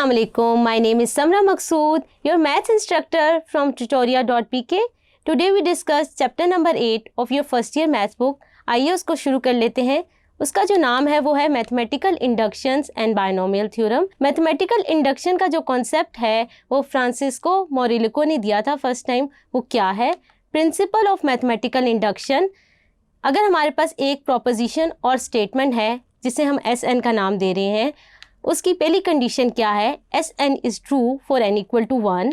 Assalamualaikum. My name is Samra Maqsood, your maths instructor from tutoria.pk. Today we discuss chapter number 8 of your first year maths book. आइए उसको शुरू कर लेते हैं. उसका जो नाम है वो है mathematical inductions and binomial theorem. Mathematical induction का जो कॉन्सेप्ट है वो फ्रांसिस्को मोरिल्को ने दिया था फर्स्ट टाइम. वो क्या है? Principle of mathematical induction. अगर हमारे पास एक प्रोपोजिशन और स्टेटमेंट है जिसे हम एस एन का नाम दे रहे हैं, उसकी पहली कंडीशन क्या है? S N is true for N equal to 1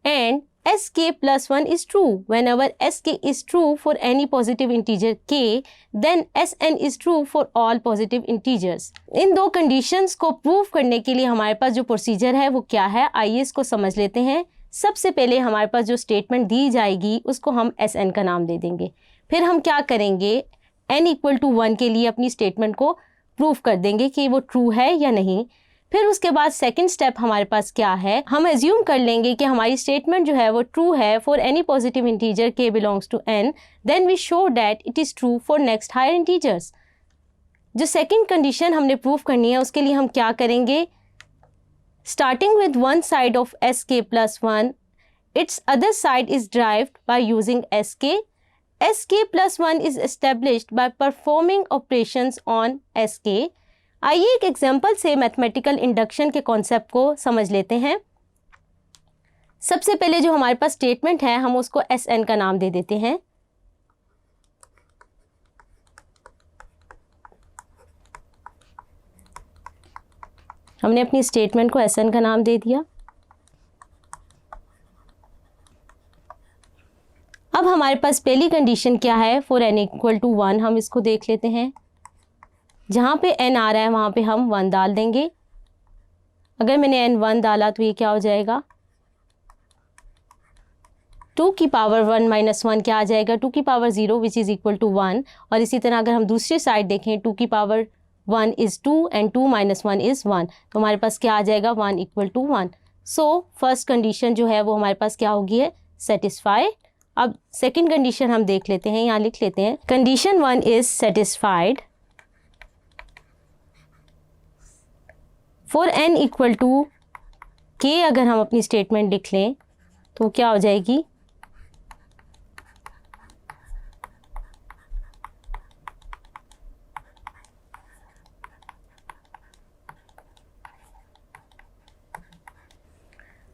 and S K plus 1 is true whenever S K is true for any positive integer K, then S N is true for all positive integers. इन दो conditions को prove करने के लिए हमारे पास जो procedure है वो क्या है, आइए इसको समझ लेते हैं. सबसे पहले हमारे पास जो स्टेटमेंट दी जाएगी उसको हम एस एन का नाम दे देंगे. फिर हम क्या करेंगे, एन इक्वल टू 1 के लिए अपनी स्टेटमेंट को प्रूफ कर देंगे कि वो ट्रू है या नहीं. फिर उसके बाद सेकंड स्टेप हमारे पास क्या है, हम एज्यूम कर लेंगे कि हमारी स्टेटमेंट जो है वो ट्रू है for any positive integer K belongs to N, then we show that it is true for next higher integers. जो सेकंड कंडीशन हमने प्रूफ करनी है उसके लिए हम क्या करेंगे, starting with one side of S K plus 1, its other side is derived by using S K. sk plus 1 is established by performing operations on sk. आइए एक एग्जाम्पल से मैथमेटिकल इंडक्शन के कॉन्सेप्ट को समझ लेते हैं. सबसे पहले जो हमारे पास स्टेटमेंट है हम उसको sn का नाम दे देते हैं. हमने अपनी स्टेटमेंट को sn का नाम दे दिया. अब हमारे पास पहली कंडीशन क्या है, फॉर एन इक्वल टू 1. हम इसको देख लेते हैं. जहाँ पे n आ रहा है वहाँ पे हम 1 डाल देंगे. अगर मैंने n 1 डाला तो ये क्या हो जाएगा, 2 की पावर 1 माइनस 1 क्या आ जाएगा, 2 की power 0 which is equal to 1. और इसी तरह अगर हम दूसरी साइड देखें, 2 की power 1 is 2 and 2 minus 1 is 1, तो हमारे पास क्या आ जाएगा, 1 equal to 1. So first condition जो है वो हमारे पास क्या होगी है, सेटिस्फाइड. अब सेकंड कंडीशन हम देख लेते हैं, यहाँ लिख लेते हैं. Condition 1 is satisfied for n equal to k. अगर हम अपनी स्टेटमेंट लिख लें तो क्या हो जाएगी,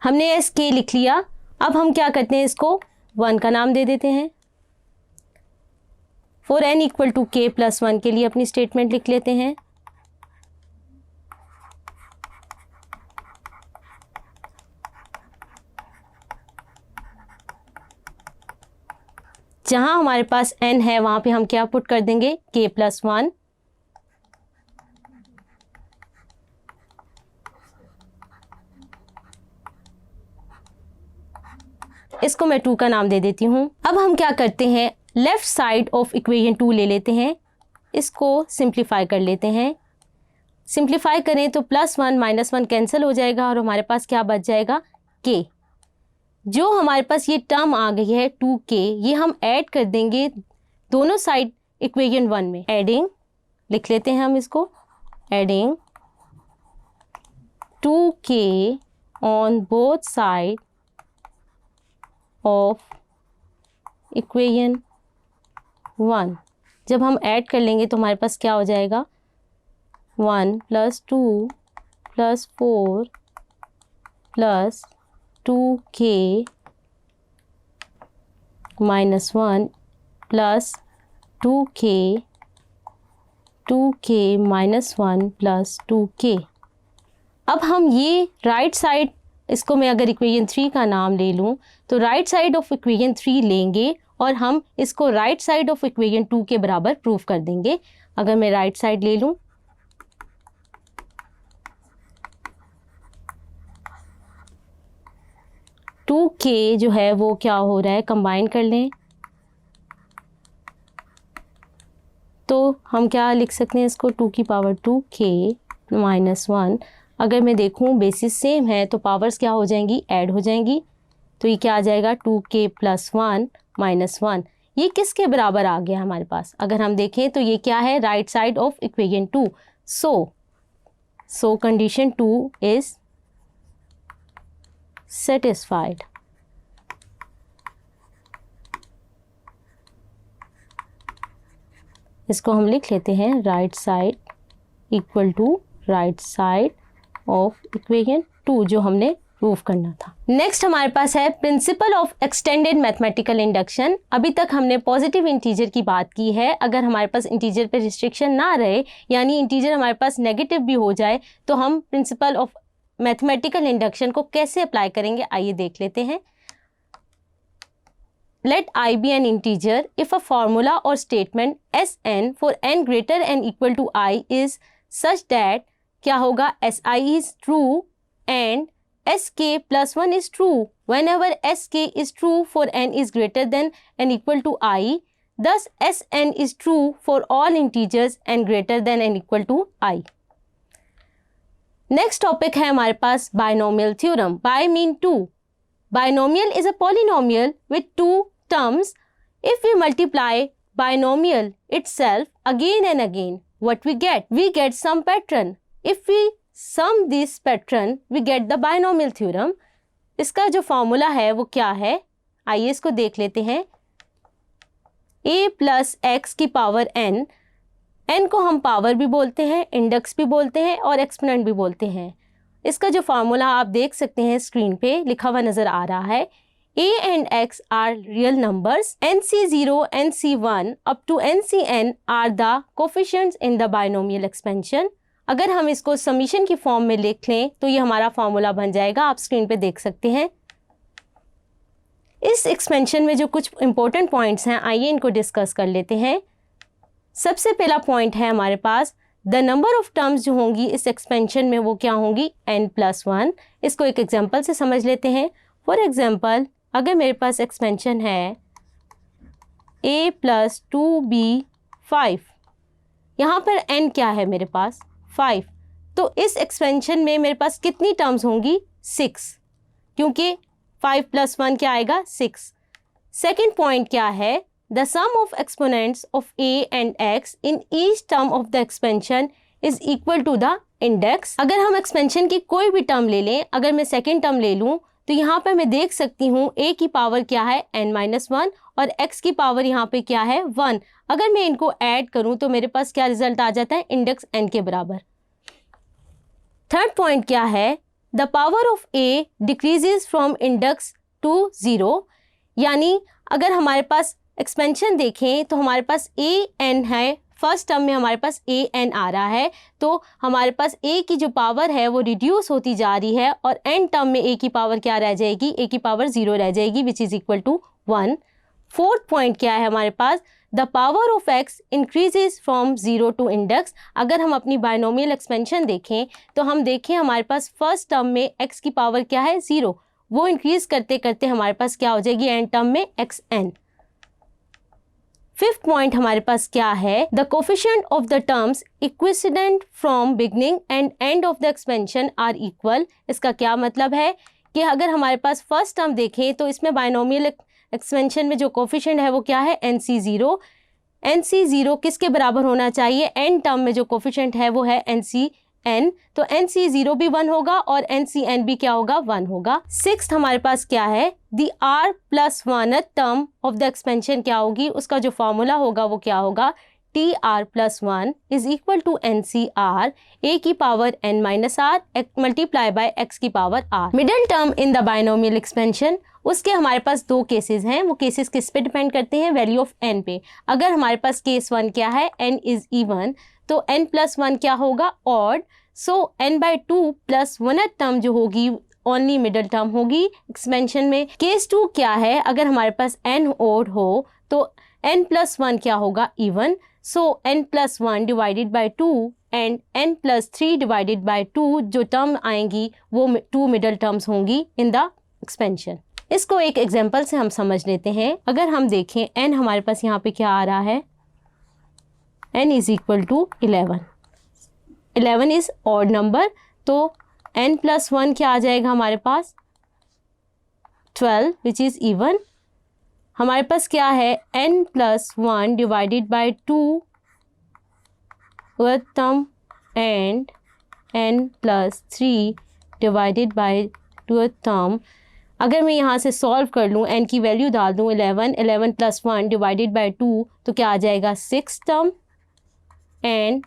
हमने एस के लिख लिया. अब हम क्या करते हैं, इसको 1 का नाम दे देते हैं. For n equal to k plus 1 के लिए अपनी स्टेटमेंट लिख लेते हैं. जहां हमारे पास n है वहां पे हम क्या पुट कर देंगे, k प्लस 1. इसको मैं 2 का नाम दे देती हूँ. अब हम क्या करते हैं, लेफ्ट साइड ऑफ इक्वेशन 2 ले लेते हैं. इसको सिंप्लीफाई कर लेते हैं. सिंप्लीफाई करें तो प्लस 1 माइनस 1 कैंसिल हो जाएगा और हमारे पास क्या बच जाएगा, k. जो हमारे पास ये टर्म आ गई है 2k, ये हम ऐड कर देंगे दोनों साइड इक्वेशन 1 में. एडिंग लिख लेते हैं हम इसको, adding 2k on both side of equation 1. जब हम ऐड कर लेंगे तो हमारे पास क्या हो जाएगा, 1 plus 2 plus 4 plus 2k minus 1 plus 2k minus 1 plus 2k. अब हम ये राइट साइड, इसको मैं अगर इक्वेशन 3 का नाम ले लूँ तो राइट साइड ऑफ इक्वेशन 3 लेंगे और हम इसको राइट साइड ऑफ इक्वेशन 2 के बराबर प्रूफ कर देंगे. अगर मैं राइट साइड ले लूँ, टू के जो है वो क्या हो रहा है, कंबाइन कर लें तो हम क्या लिख सकते हैं इसको, 2 की पावर 2k माइनस 1. अगर मैं देखूं बेसिस सेम है तो पावर्स क्या हो जाएंगी, ऐड हो जाएंगी. तो ये क्या आ जाएगा, 2k प्लस 1 माइनस 1. ये किसके बराबर आ गया हमारे पास, अगर हम देखें तो ये क्या है, right side of equation 2. So condition 2 is satisfied. इसको हम लिख लेते हैं right side equal to right side of equation 2 जो हमने प्रूव करना था। नेक्स्ट हमारे पास है principle of extended mathematical induction. अभी तक हमने पॉजिटिव इंटीजर की बात की है। अगर हमारे पास इंटीजर पे रिस्ट्रिक्शन ना रहे, यानी इंटीजर हमारे पास नेगेटिव भी हो जाए, तो हम प्रिंसिपल ऑफ मैथमेटिकल इंडक्शन को कैसे अप्लाई करेंगे, आइए देख लेते हैं। Let I be an integer if a formula or statement Sn for n greater than equal to I is such that क्या होगा, Si is true and Sk plus 1 is true whenever Sk is true for n is greater than and equal to I. Thus Sn is true for all integers n greater than and equal to I. Next topic है हमारे पास binomial theorem. Bi mean 2. Binomial is a polynomial with two terms. If we multiply binomial itself again and again, what we get? We get some pattern. If we sum this pattern, we get the binomial theorem. इसका जो formula है वो क्या है, आइए इसको देख लेते हैं। a प्लस एक्स की पावर n, n को हम पावर भी बोलते हैं, इंडेक्स भी बोलते हैं और एक्सपोनेंट भी बोलते हैं। इसका जो फार्मूला आप देख सकते हैं स्क्रीन पे लिखा हुआ नज़र आ रहा है। a and x are real numbers. nc0, nc1 up to ncn are the coefficients in the binomial expansion. अगर हम इसको समीशन की फॉर्म में लिख लें तो ये हमारा फार्मूला बन जाएगा, आप स्क्रीन पे देख सकते हैं। इस एक्सपेंशन में जो कुछ इंपॉर्टेंट पॉइंट्स हैं, आइए इनको डिस्कस कर लेते हैं। सबसे पहला पॉइंट है हमारे पास द नंबर ऑफ टर्म्स जो होंगी इस एक्सपेंशन में वो क्या होंगी, n+1। इसको एक एग्जांपल से समझ लेते हैं। फॉर एग्जांपल, अगर मेरे पास एक्सपेंशन है a + 2b5, यहाँ पर n क्या है मेरे पास 5, तो इस एक्सपेंशन में मेरे पास कितनी टर्म्स होंगी 6, क्योंकि 5 + 1 क्या आएगा 6। सेकेंड पॉइंट क्या है, the sum of exponents of a and x in each term of the expansion is equal to the index. अगर हम एक्सपेंशन की कोई भी टर्म ले लें, अगर मैं सेकेंड टर्म ले लूँ तो यहाँ पर मैं देख सकती हूँ a की पावर क्या है n-1 और x की पावर यहाँ पे क्या है 1। अगर मैं इनको ऐड करूँ तो मेरे पास क्या रिजल्ट आ जाता है, इंडेक्स n के बराबर। थर्ड पॉइंट क्या है, the power of a decreases from index to 0, यानी अगर हमारे पास एक्सपेंशन देखें तो हमारे पास a n है, फर्स्ट टर्म में हमारे पास a n आ रहा है, तो हमारे पास a की जो पावर है वो रिड्यूस होती जा रही है और n टर्म में a की पावर क्या रह जाएगी, a की पावर 0 रह जाएगी, which is equal to 1। Fourth point क्या है हमारे पास, the power of x increases from 0 to index. अगर हम अपनी बायनोमियल एक्सपेंशन देखें तो हम देखें हमारे पास फर्स्ट टर्म में x की पावर क्या है 0, वो इंक्रीज करते करते हमारे पास क्या हो जाएगी एंड टर्म में xn। फिफ्थ पॉइंट हमारे पास क्या है, the coefficient of the terms equidistant from beginning and end of the expansion are equal. इसका क्या मतलब है कि अगर हमारे पास फर्स्ट टर्म देखें तो इसमें बायनोमियल एक्सपेंशन में जो कोफिशिएंट है वो क्या है nc0। nc0 किसके बराबर होना चाहिए, एन टर्म में जो कोफिशिएंट है वो है ncn, तो nc0 भी 1 होगा और ncn भी क्या होगा 1 होगा। सिक्स्थ हमारे पास क्या है, the r+1 term of the expansion क्या होगी, उसका जो फॉर्मूला होगा वो क्या होगा, tr+1 is equal to ncr a की power n-r multiply by x की power r। Middle term in the binomial expansion, उसके हमारे पास दो केसेस हैं, वो केसेस किस पे डिपेंड करते हैं, वैल्यू ऑफ n पे। अगर हमारे पास केस 1 क्या है, n इज इवन, तो n+1 क्या होगा ऑड, सो n/2 + 1 टर्म जो होगी ओनली मिडिल टर्म होगी एक्सपेंशन में। केस 2 क्या है, अगर हमारे पास n ऑड हो तो n+1 क्या होगा even, so n+1 divided by 2 and n+3 divided by 2 जो टर्म आएंगी वो 2 मिडिल टर्म्स होंगी इन द एक्सपेंशन। इसको एक एग्जांपल से हम समझ लेते हैं। अगर हम देखें n हमारे पास यहाँ पे क्या आ रहा है, n is equal to 11। 11 is odd number, तो n+1 क्या आ जाएगा हमारे पास 12 विच इज़ इवन। हमारे पास क्या है n+1 divided by 2 term and n+3 divided by 2 term. अगर मैं यहाँ से सॉल्व कर लूँ, n की वैल्यू डाल दूँ 11, 11 + 1 डिवाइडेड बाय 2, तो क्या आ जाएगा 6 टर्म एंड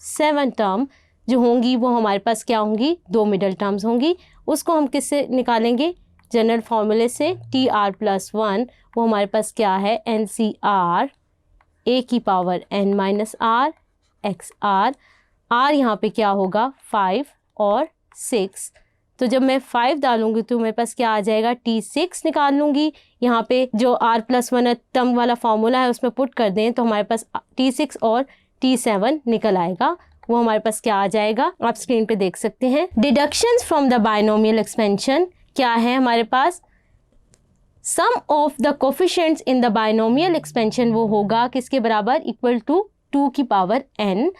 7 टर्म जो होंगी वो हमारे पास क्या होंगी, 2 मिडल टर्म्स होंगी। उसको हम किससे निकालेंगे, जनरल फॉर्मूले से, TR+1, वो हमारे पास क्या है, NCR a⁻n - r r यहाँ पे क्या होगा 5 और 6। तो जब मैं 5 डालूंगी तो मेरे पास क्या आ जाएगा, T6 निकाल लूँगी। यहाँ पे जो R+1 टर्म वाला फॉर्मूला है उसमें पुट कर दें तो हमारे पास T6 और T7 निकल आएगा। वो हमारे पास क्या आ जाएगा, आप स्क्रीन पे देख सकते हैं। Deductions from the binomial expansion क्या है हमारे पास, sum of the coefficients in the binomial expansion वो होगा किसके बराबर, इक्वल टू 2 की पावर n।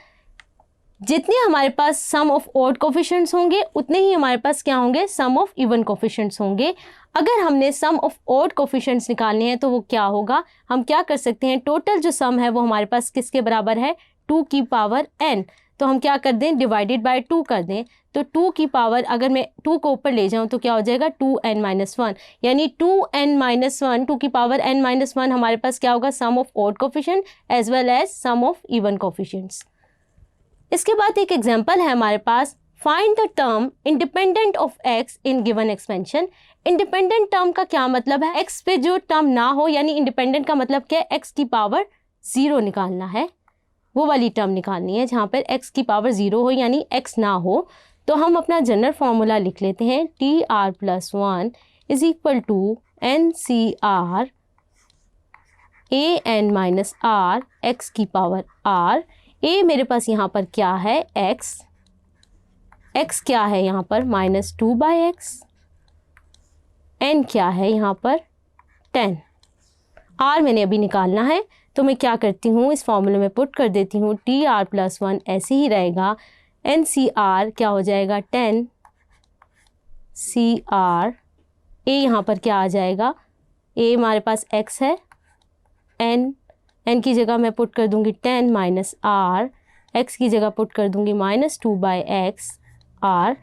जितने हमारे पास सम ऑफ ऑड कोफिशिएंट्स होंगे उतने ही हमारे पास क्या होंगे, सम ऑफ इवन कोफिशिएंट्स होंगे। अगर हमने सम ऑफ ऑड कोफिशिएंट्स निकालने हैं तो वो क्या होगा, हम क्या कर सकते हैं, टोटल जो सम है वो हमारे पास किसके बराबर है, 2 की पावर n। तो हम क्या कर दें, डिवाइडेड बाय 2 कर दें। तो 2 की पावर, अगर मैं 2 को ऊपर ले जाऊं तो क्या हो जाएगा, 2n-1, यानी 2n-1, 2 की पावर n-1 हमारे पास क्या होगा, sum of odd coefficient as well as sum of even coefficients. इसके बाद एक एग्जांपल है हमारे पास, find the term independent of x in given expansion. Independent term का क्या मतलब है, x पे जो टर्म ना हो, यानी इंडिपेंडेंट का मतलब क्या है, x की पावर 0 निकालना है, वो वाली टर्म निकालनी है जहाँ पर x की पावर 0 हो, यानी x ना हो। तो हम अपना जनरल फॉर्मूला लिख लेते हैं, TR+1 = NCR a⁻n - r x की पावर r। a मेरे पास यहाँ पर क्या है, x क्या है यहाँ पर -2/x, n क्या है यहाँ पर 10, r मैंने अभी निकालना है। तो मैं क्या करती हूँ, इस फॉर्मूले में पुट कर देती हूँ, TR+1 ऐसे ही रहेगा, NCR क्या हो जाएगा 10 CR, a यहाँ पर क्या आ जाएगा, a हमारे पास x है, n की जगह मैं पुट कर दूंगी 10 - r, x की जगह पुट कर दूंगी -2/x r।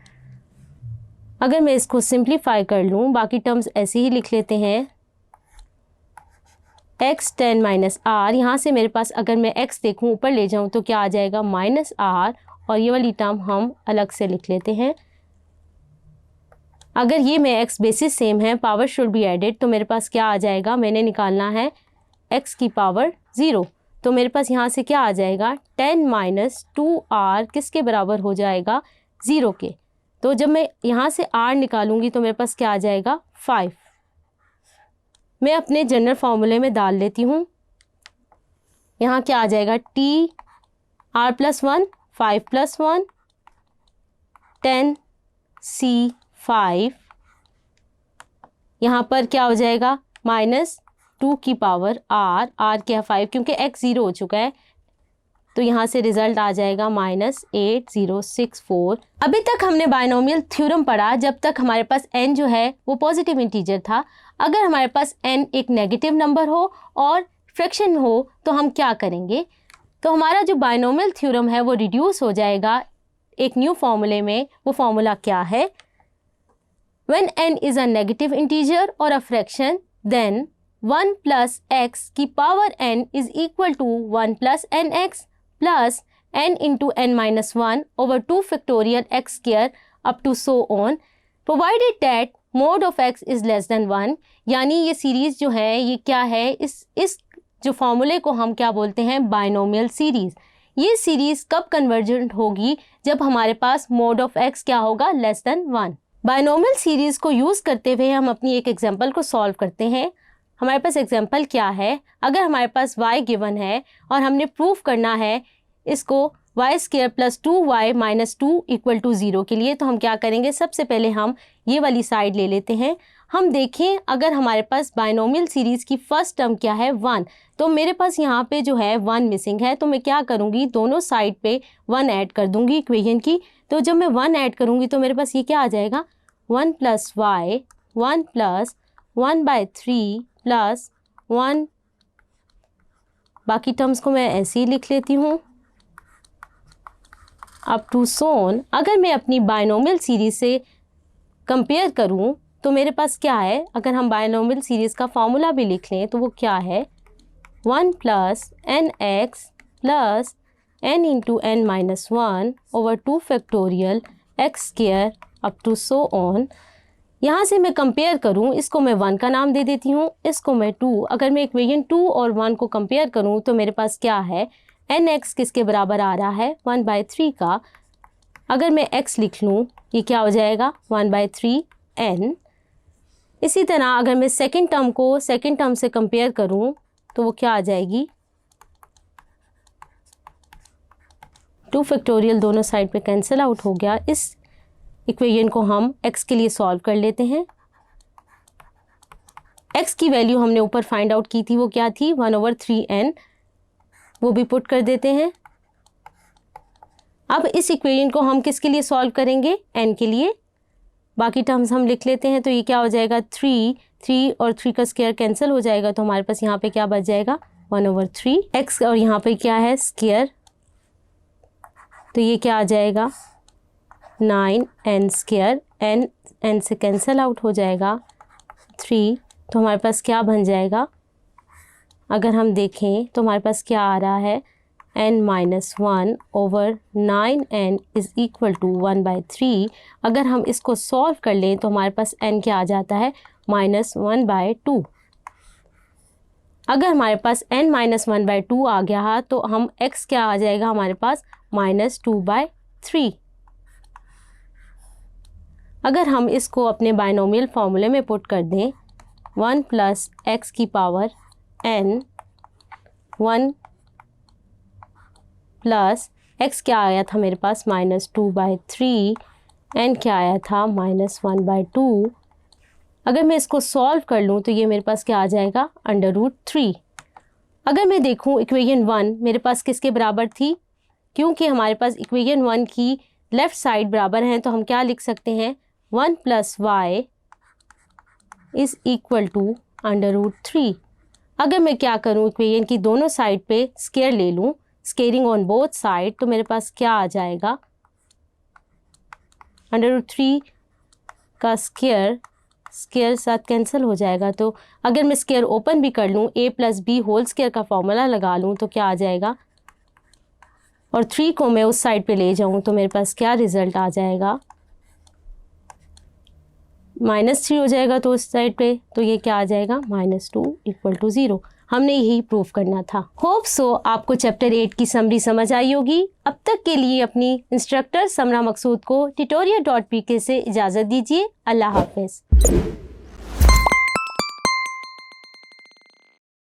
अगर मैं इसको सिंप्लीफाई कर लूँ, बाकी टर्म्स ऐसे ही लिख लेते हैं, x 10 - r, यहाँ से मेरे पास अगर मैं x देखूँ ऊपर ले जाऊँ तो क्या आ जाएगा -r, और ये वाली टर्म हम अलग से लिख लेते हैं। अगर ये में x बेसिस सेम है, पावर शुड बी एडेड, तो मेरे पास क्या आ जाएगा, मैंने निकालना है x की पावर 0, तो मेरे पास यहाँ से क्या आ जाएगा, 10 - 2r किसके बराबर हो जाएगा, 0 के। तो जब मैं यहाँ से r निकालूंगी तो मेरे पास क्या आ जाएगा 5। मैं अपने जनरल फॉर्मूले में डाल लेती हूँ, यहाँ क्या आ जाएगा, TR+1 5 + 1 10 C5, यहाँ पर क्या हो जाएगा -2 की पावर r क्या 5, क्योंकि x 0 हो चुका है, तो यहाँ से रिजल्ट आ जाएगा -8064। अभी तक हमने बायनोमियल थ्योरम पढ़ा जब तक हमारे पास n जो है वो पॉजिटिव इंटीजर था। अगर हमारे पास n एक नेगेटिव नंबर हो और फ्रैक्शन हो तो हम क्या करेंगे, तो हमारा जो बायनोमियल थ्योरम है वो रिड्यूस हो जाएगा एक न्यू फॉर्मूले में। वो फॉर्मूला क्या है, when n is a negative integer और अ फ्रैक्शन देन 1 + x की power n is equal to 1 + nx plus n × n-1 over 2 factorial x square up to so on, provided that mod of x is less than 1। यानी ये series जो है ये क्या है, इस जो फॉर्मूले को हम क्या बोलते हैं, बायनोमियल सीरीज़। ये सीरीज़ कब कन्वर्जेंट होगी, जब हमारे पास mod of x क्या होगा, लेस देन 1। बायनोमियल सीरीज़ को यूज़ करते हुए हम अपनी एक एग्जांपल को सॉल्व करते हैं। हमारे पास एग्जांपल क्या है, अगर हमारे पास y गिवन है और हमने प्रूफ करना है इसको y² + 2y - 2 = 0 के लिए, तो हम क्या करेंगे, सबसे पहले हम ये वाली साइड ले लेते हैं। हम देखें अगर हमारे पास बायनोमियल सीरीज़ की फर्स्ट टर्म क्या है 1, तो मेरे पास यहाँ पे जो है 1 मिसिंग है, तो मैं क्या करूँगी, दोनों साइड पे 1 ऐड कर दूँगी इक्वेशन की। तो जब मैं 1 ऐड करूँगी तो मेरे पास ये क्या आ जाएगा, 1 + y 1 + 1/3 + 1, बाकी टर्म्स को मैं ऐसे ही लिख लेती हूँ अप टू सोन। अगर मैं अपनी बायनोमियल सीरीज से कंपेयर करूं तो मेरे पास क्या है, अगर हम बायनोमियल सीरीज़ का फॉर्मूला भी लिख लें तो वो क्या है, 1 + nx + n × n-1 / 2 factorial x² up to so on. यहाँ से मैं कंपेयर करूँ, इसको मैं 1 का नाम दे देती हूँ, इसको मैं 2। अगर मैं इक्वेशन 2 और 1 को कंपेयर करूँ तो मेरे पास क्या है, nx किसके बराबर आ रहा है, 1/3 का। अगर मैं x लिख लूँ ये क्या हो जाएगा, 1/3 n। इसी तरह अगर मैं सेकंड टर्म को सेकंड टर्म से कंपेयर करूँ तो वो क्या आ जाएगी, 2 फैक्टोरियल दोनों साइड पे कैंसिल आउट हो गया। इस इक्वेशन को हम x के लिए सॉल्व कर लेते हैं। x की वैल्यू हमने ऊपर फाइंड आउट की थी, वो क्या थी, 1/3n, वो भी पुट कर देते हैं। अब इस इक्वेशन को हम किसके लिए सॉल्व करेंगे, n के लिए। बाकी टर्म्स हम लिख लेते हैं, तो ये क्या हो जाएगा, 3 और 3 का स्क्वायर कैंसिल हो जाएगा, तो हमारे पास यहाँ पे क्या बच जाएगा, 1/3 x, और यहाँ पे क्या है, स्क्वायर, तो ये क्या आ जाएगा, 9n², n से कैंसिल आउट हो जाएगा, 3, तो हमारे पास क्या बन जाएगा, अगर हम देखें तो हमारे पास क्या आ रहा है, n-1 / 9n = 1/3। अगर हम इसको सॉल्व कर लें तो हमारे पास n क्या आ जाता है, -1/2। अगर हमारे पास n -1/2 आ गया तो हम x क्या आ जाएगा हमारे पास, -2/3। अगर हम इसको अपने बायनोमियल फॉर्मूले में पुट कर दें, 1 + x⁴n, 1 + x क्या आया था मेरे पास, -2/3, n क्या आया था, -1/2। अगर मैं इसको सॉल्व कर लूँ तो ये मेरे पास क्या आ जाएगा, √3। अगर मैं देखूँ इक्वेशन 1 मेरे पास किसके बराबर थी, क्योंकि हमारे पास इक्वेशन 1 की लेफ़्ट साइड बराबर हैं, तो हम क्या लिख सकते हैं, 1 + y = √3। अगर मैं क्या करूं, इक्वेशन की दोनों साइड पे स्क्वायर ले लूं, स्क्वेयरिंग ऑन बोथ साइड, तो मेरे पास क्या आ जाएगा, √3 का स्क्वायर साथ कैंसिल हो जाएगा। तो अगर मैं स्क्वायर ओपन भी कर लूं, a + b होल स्क्वायर का फॉर्मूला लगा लूं तो क्या आ जाएगा, और 3 को मैं उस साइड पे ले जाऊं तो मेरे पास क्या रिजल्ट आ जाएगा, -3 हो जाएगा, तो उस साइड पे तो ये क्या आ जाएगा, -2 = 0। हमने यही प्रूव करना था। होप सो आपको चैप्टर 8 की समरी समझ आई होगी। अब तक के लिए अपनी इंस्ट्रक्टर समरा मकसूद को tutoria.pk से इजाज़त दीजिए। अल्लाह हाफिज़।